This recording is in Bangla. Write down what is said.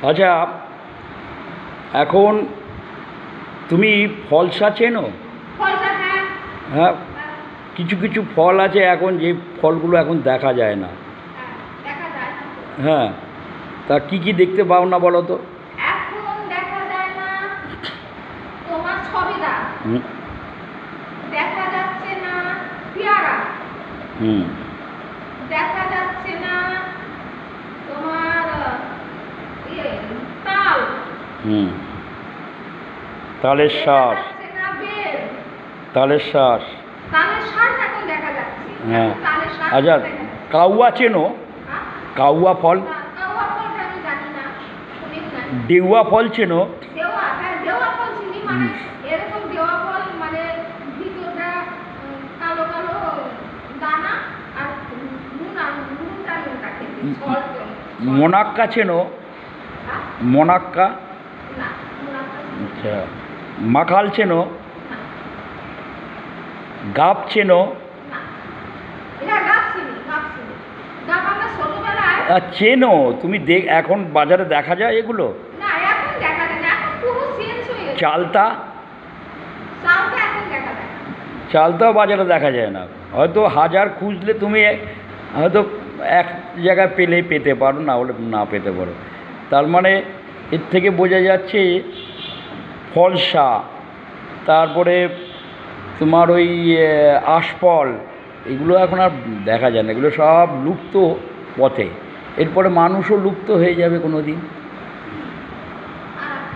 আচ্ছা, এখন তুমি ফলসা চেনো? ফলটা হ্যাঁ। হ্যাঁ, কিছু কিছু ফল আছে এখন যে ফলগুলো এখন দেখা যায় না। দেখা যায় না। হ্যাঁ, তা কি কি দেখতে পাও না বলো তো? এখন দেখা যায় না তোমার সবেদা, হুম দেখা যাচ্ছে না পেয়ারা, হুম দেখা যাচ্ছে না তোমার তাল, হুম তালের দেখা শ্বাস, যাচ্ছে না বেল। তালের শ্বাস। তালের শাক এখন দেখা যাচ্ছে। হ্যাঁ, এখন তালের শাক আচ্ছা, দেখা যাচ্ছে। কাউয়া চেনো? হ্যাঁ? কাউয়া ফল, না, কাউয়া ফলটা আমি জানি না, শুনি নাই। ডেউয়া ফল চেনো? দেওয়া, হ্যাঁ দেওয়া ফল চিনি, মানে এরকম দেওয়া ফল, মানে ভিতরটা কালো কালো দানা আর নুনটা খেতে সল্ট। মোনাক্কা চেনো? হ্যাঁ? মোনাক্কা? না, নুনটা আচ্ছা, মাখাল চেনো? না, গাব চেনো? না। এটা গাছ চিনি, গাছ চিনি। গাছ আমরা ছোটবেলায়, চেনো তুমি? এখন বাজারে দেখা যায় এগুলো? না এখন দেখা যায় না, এখন পুরো চেঞ্জ হয়ে গেছে। চালতা? চালটা এখন দেখা যায় না। চালতাও বাজারে দেখা যায় না। হয়তো হাজার খুঁজলে তুমি হয়তো এক জায়গায় পেতে পারো, না হলে না পেতে পারো। তার মানে এর থেকে বোঝা যাচ্ছে ফলসা, তারপরে তোমার ওই আশফল, এগুলো এখন আর দেখা যায় না, এগুলো সব লুপ্ত পথে। এরপরে মানুষও লুপ্ত হয়ে যাবে কোনো দিন।